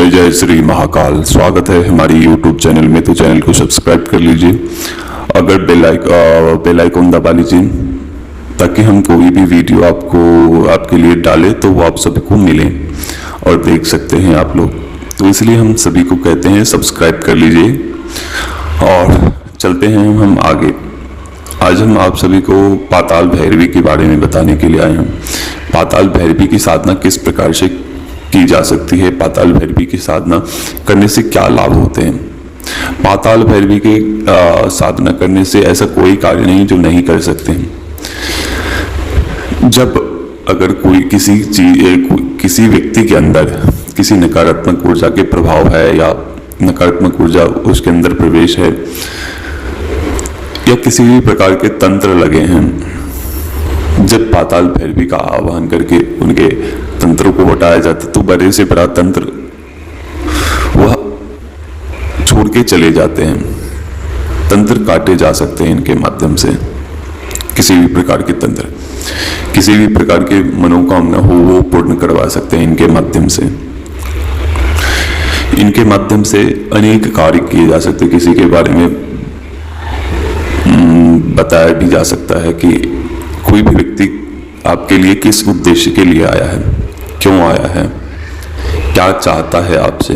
जय जय श्री महाकाल। स्वागत है हमारी YouTube चैनल में। तो चैनल को सब्सक्राइब कर लीजिए, अगर बेल आइकन दबा लीजिए ताकि हम कोई भी वीडियो आपके लिए डाले तो वो आप सभी को मिले और देख सकते हैं आप लोग। तो इसलिए हम सभी को कहते हैं सब्सक्राइब कर लीजिए और चलते हैं हम आगे। आज हम आप सभी को पाताल भैरवी के बारे में बताने के लिए आए हैं। पाताल भैरवी की साधना किस प्रकार से की जा सकती है, पाताल भैरवी की साधना करने से क्या लाभ होते हैं। पाताल भैरवी के साधना करने से ऐसा कोई कार्य नहीं जो नहीं कर सकते हैं। जब अगर कोई किसी व्यक्ति के अंदर किसी नकारात्मक ऊर्जा के प्रभाव है या नकारात्मक ऊर्जा उसके अंदर प्रवेश है या किसी भी प्रकार के तंत्र लगे हैं, जब पाताल भैरवी का आह्वान करके उनके तंत्रों को हटाया जाता तो बड़े से बड़ा तंत्र वह छोड़ के चले जाते हैं। तंत्र काटे जा सकते हैं इनके माध्यम से। किसी भी प्रकार के तंत्र, किसी भी प्रकार के मनोकामना हो वो पूर्ण करवा सकते हैं इनके माध्यम से। इनके माध्यम से अनेक कार्य किए जा सकते हैं। किसी के बारे में बताया भी जा सकता है कि कोई भी व्यक्ति आपके लिए किस उद्देश्य के लिए आया है, क्यों आया है, क्या चाहता है आपसे।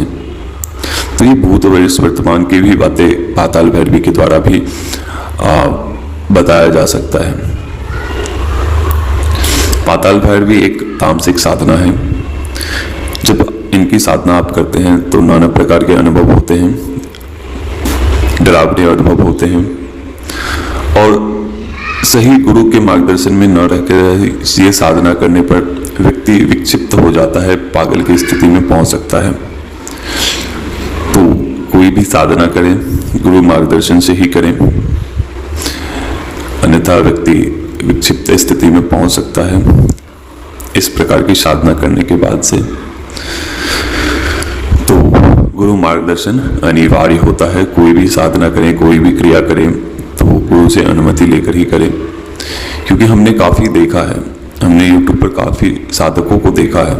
तो ये भूत भविष्य वर्तमान की भी बातें पाताल भैरवी के द्वारा भी बताया जा सकता है। पाताल भैरवी एक तामसिक साधना है। जब इनकी साधना आप करते हैं तो नाना प्रकार के अनुभव होते हैं, डरावने अनुभव होते हैं और सही गुरु के मार्गदर्शन में न रहकर ये साधना करने पर व्यक्ति विक्षिप्त हो जाता है, पागल की स्थिति में पहुंच सकता है। तो कोई भी साधना करें गुरु मार्गदर्शन से ही करें, अन्यथा व्यक्ति विक्षिप्त स्थिति में पहुंच सकता है इस प्रकार की साधना करने के बाद से। तो गुरु मार्गदर्शन अनिवार्य होता है। कोई भी साधना करें, कोई भी क्रिया करें तो गुरु से अनुमति लेकर ही करें, क्योंकि हमने काफी देखा है, हमने YouTube पर काफी साधकों को देखा है।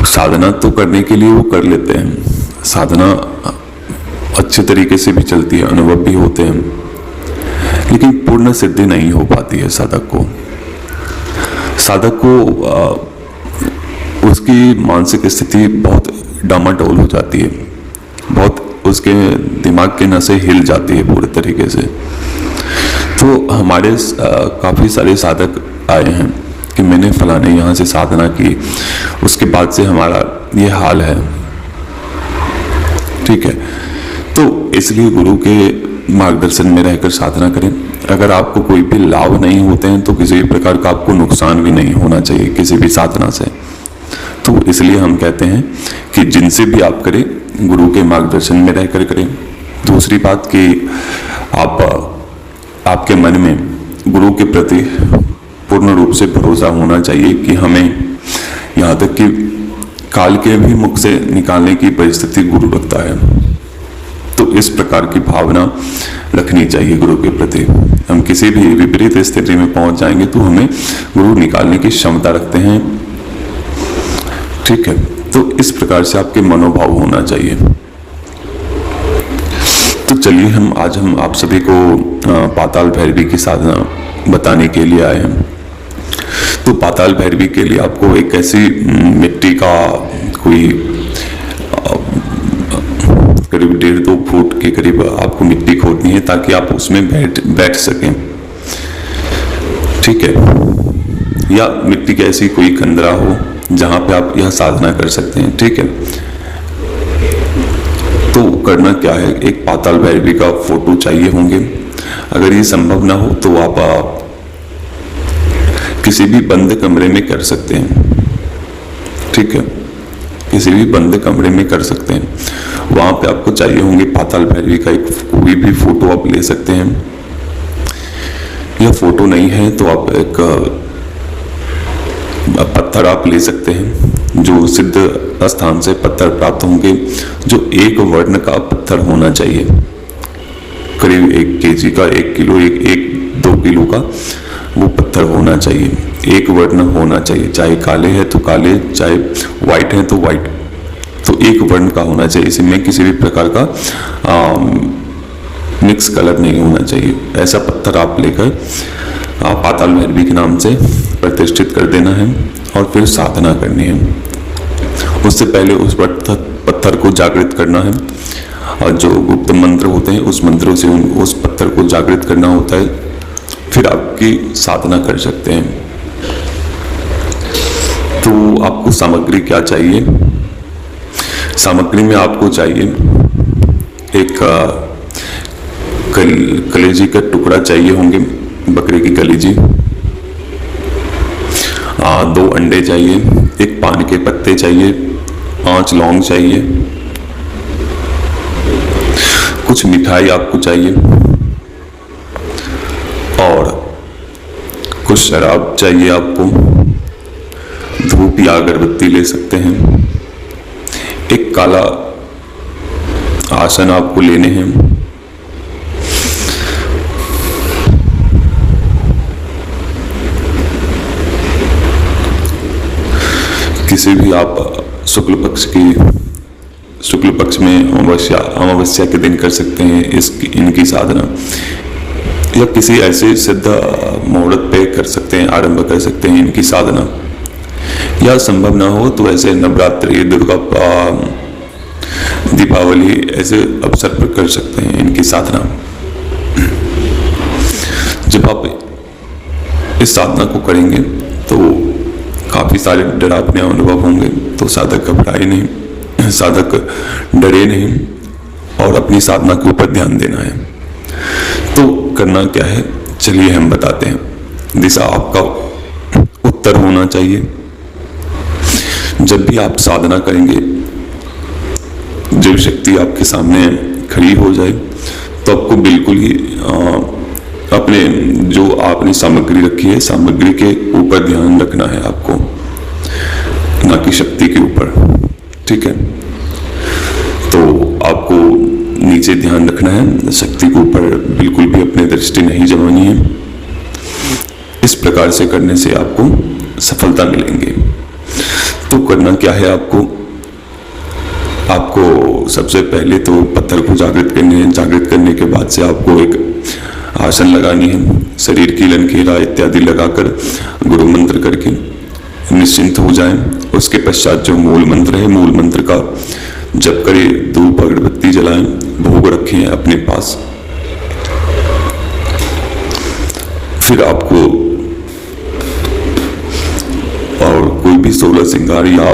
साधना तो करने के लिए वो कर लेते हैं, साधना अच्छे तरीके से भी चलती है, अनुभव भी होते हैं, लेकिन पूर्ण सिद्धि नहीं हो पाती है साधक को उसकी मानसिक स्थिति बहुत डामाडोल हो जाती है, बहुत उसके दिमाग के नसें हिल जाती है पूरे तरीके से। तो हमारे काफी सारे साधक आए हैं कि मैंने फलाने यहाँ से साधना की, उसके बाद से हमारा ये हाल है। ठीक है, तो इसलिए गुरु के मार्गदर्शन में रहकर साधना करें। अगर आपको कोई भी लाभ नहीं होते हैं तो किसी भी प्रकार का आपको नुकसान भी नहीं होना चाहिए किसी भी साधना से। तो इसलिए हम कहते हैं कि जिनसे भी आप करें गुरु के मार्गदर्शन में रहकर करें। दूसरी बात कि आपके मन में गुरु के प्रति पूर्ण रूप से भरोसा होना चाहिए कि हमें यहाँ तक कि काल के भी मुख से निकालने की परिस्थिति गुरु रखता है। तो इस प्रकार की भावना रखनी चाहिए गुरु के प्रति। हम किसी भी विपरीत स्थिति में पहुंच जाएंगे तो हमें गुरु निकालने की क्षमता रखते हैं। ठीक है, तो इस प्रकार से आपके मनोभाव होना चाहिए। तो चलिए आज हम आप सभी को पाताल भैरवी की साधना बताने के लिए आए हैं। तो पाताल भैरवी के लिए आपको एक ऐसी मिट्टी का कोई करीब 1.5-2 फुट के करीब आपको मिट्टी खोदनी है ताकि आप उसमें बैठ सकें। ठीक है, या मिट्टी की ऐसी कोई कंदरा हो जहां पे आप यह साधना कर सकते हैं। ठीक है, तो करना क्या है, एक पाताल भैरवी का फोटो चाहिए होंगे। अगर ये संभव ना हो तो आप किसी भी बंद कमरे में कर सकते हैं। ठीक है, किसी भी बंद कमरे में कर सकते हैं। वहां पे आपको चाहिए होंगे पाताल भैरवी का एक कोई भी फोटो आप ले सकते हैं। यह फोटो नहीं है तो आप एक पत्थर आप ले सकते हैं, जो सिद्ध स्थान से पत्थर प्राप्त होंगे, जो एक वर्ण का पत्थर होना चाहिए, करीब 1 kg का, 1 किलो, 1-2 किलो का वो पत्थर होना चाहिए। एक वर्ण होना चाहिए, चाहे काले है तो काले, चाहे व्हाइट है तो व्हाइट। तो एक वर्ण का होना चाहिए, इसमें किसी भी प्रकार का मिक्स कलर नहीं होना चाहिए। ऐसा पत्थर आप लेकर पाताल भैरवी के नाम से प्रतिष्ठित कर देना है और फिर साधना करनी है। उससे पहले उस पत्थर को जागृत करना है और जो गुप्त मंत्र होते हैं उस मंत्रों से उस पत्थर को जागृत करना होता है, फिर आपकी साधना कर सकते हैं। तो आपको सामग्री क्या चाहिए? सामग्री में आपको चाहिए एक कलेजी का टुकड़ा चाहिए होंगे, बकरे की कलेजी, 2 अंडे चाहिए, 1 पान के पत्ते चाहिए, 5 लौंग चाहिए, कुछ मिठाई आपको चाहिए और कुछ शराब चाहिए आपको, धूप या अगरबत्ती ले सकते हैं, एक काला आसन आपको लेने हैं, किसी भी आप शुक्ल पक्ष में अमावस्या के दिन कर सकते हैं इनकी साधना, या किसी ऐसे सिद्ध मुहूर्त पे कर सकते हैं, आरंभ कर सकते हैं इनकी साधना, या संभव ना हो तो ऐसे नवरात्रि, दुर्गा, दीपावली ऐसे अवसर पर कर सकते हैं इनकी साधना। जब आप इस साधना को करेंगे तो काफी सारे डरावने अनुभव होंगे, तो साधक घबराए नहीं, साधक डरे नहीं और अपनी साधना के ऊपर ध्यान देना है। तो करना क्या है, चलिए हम बताते हैं। दिशा आपका उत्तर होना चाहिए। जब भी आप साधना करेंगे, जब शक्ति आपके सामने खड़ी हो जाए तो आपको बिल्कुल ही अपने जो आपने सामग्री रखी है, सामग्री के ऊपर ध्यान रखना है आपको, ना कि शक्ति के ऊपर। ठीक है, तो आपको नीचे ध्यान रखना है, शक्ति के ऊपर बिल्कुल भी अपनी दृष्टि नहीं जमानी है। इस प्रकार से करने से आपको सफलता मिलेंगे। तो करना क्या है, आपको सबसे पहले तो पत्थर को जागृत करने हैं। जागृत करने के बाद से आपको एक आसन लगानी है, शरीर की लनखेरा इत्यादि लगाकर गुरु मंत्र करके निश्चिंत हो जाएं। उसके पश्चात जो मूल मंत्र है, मूल मंत्र का जप करें, धूप अगरबत्ती जलाएं, भोग रखें अपने पास। फिर आपको और कोई भी 16 श्रृंगार या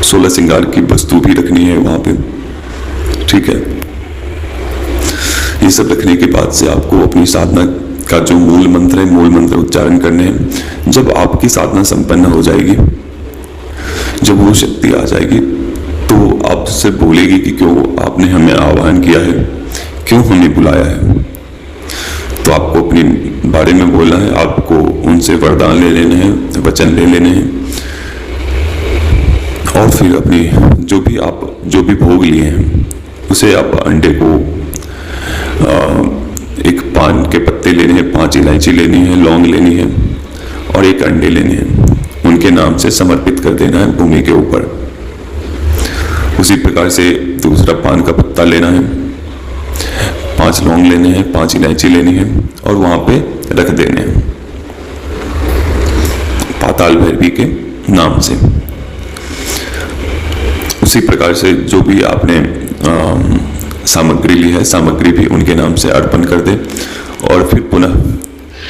16 श्रृंगार की वस्तु भी रखनी है वहां पे। ठीक है, ये सब रखने के बाद से आपको अपनी साधना का जो मूल मंत्र है, मूल मंत्र उच्चारण करने हैं। जब आपकी साधना संपन्न हो जाएगी, जब वो शक्ति आ जाएगी, तो आपसे बोलेगी कि क्यों आपने हमें आह्वान किया है, क्यों हमें बुलाया है। तो आपको अपने बारे में बोलना है, आपको उनसे वरदान ले लेने हैं, वचन ले लेने हैं, और फिर अपनी जो भी भोग लिए हैं उसे आप अंडे को, एक पान के पत्ते लेने हैं, 5 इलायची लेनी है, लौंग लेनी है और 1 अंडे लेने हैं, उनके नाम से समर्पित कर देना है भूमि के ऊपर। उसी प्रकार से दूसरा पान का पत्ता लेना है, 5 लौंग लेने हैं, 5 इलायची लेनी है और वहां पे रख देने हैं पाताल भैरवी के नाम से। उसी प्रकार से जो भी आपने सामग्री ली है, सामग्री भी उनके नाम से अर्पण कर दे। और फिर पुनः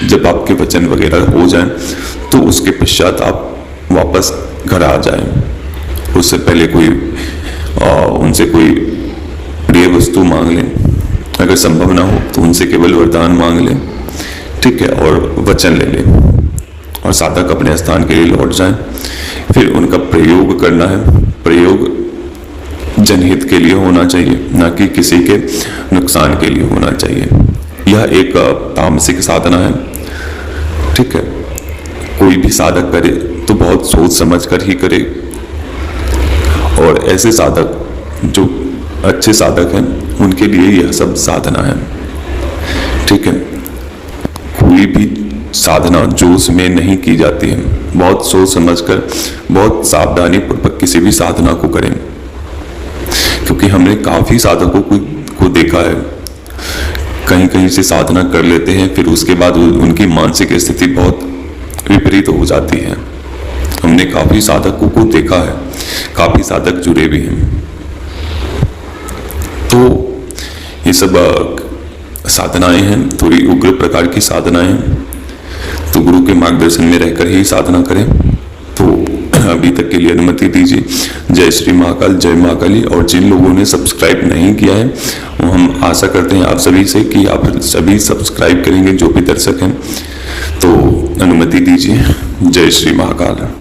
जब आपके वचन वगैरह हो जाएं तो उसके पश्चात आप वापस घर आ जाएं। उससे पहले उनसे कोई प्रिय वस्तु मांग लें, अगर संभव ना हो तो उनसे केवल वरदान मांग लें। ठीक है, और वचन ले लें और साधक अपने स्थान के लिए लौट जाएं। फिर उनका प्रयोग करना है। प्रयोग जनहित के लिए होना चाहिए, ना कि किसी के नुकसान के लिए होना चाहिए। यह एक तामसिक साधना है। ठीक है, कोई भी साधक करे तो बहुत सोच समझ कर ही करे, और ऐसे साधक जो अच्छे साधक हैं उनके लिए यह सब साधना है। ठीक है, कोई भी साधना जोश में नहीं की जाती है। बहुत सोच समझकर, बहुत सावधानी पूर्वक किसी भी साधना को करें, क्योंकि हमने काफी साधकों को देखा है, कहीं कहीं से साधना कर लेते हैं, फिर उसके बाद उनकी मानसिक स्थिति बहुत विपरीत हो जाती है। हमने काफी साधकों को देखा है, काफी साधक जुड़े भी हैं। तो ये सब साधनाएं हैं, थोड़ी उग्र प्रकार की साधनाएं, तो गुरु के मार्गदर्शन में रहकर ही साधना करें। तो अभी तक के लिए अनुमति दीजिए। जय श्री महाकाल, जय महाकाली। और जिन लोगों ने सब्सक्राइब नहीं किया है, वो हम आशा करते हैं आप सभी से कि आप सभी सब्सक्राइब करेंगे, जो भी दर्शक हैं। तो अनुमति दीजिए। जय श्री महाकाल।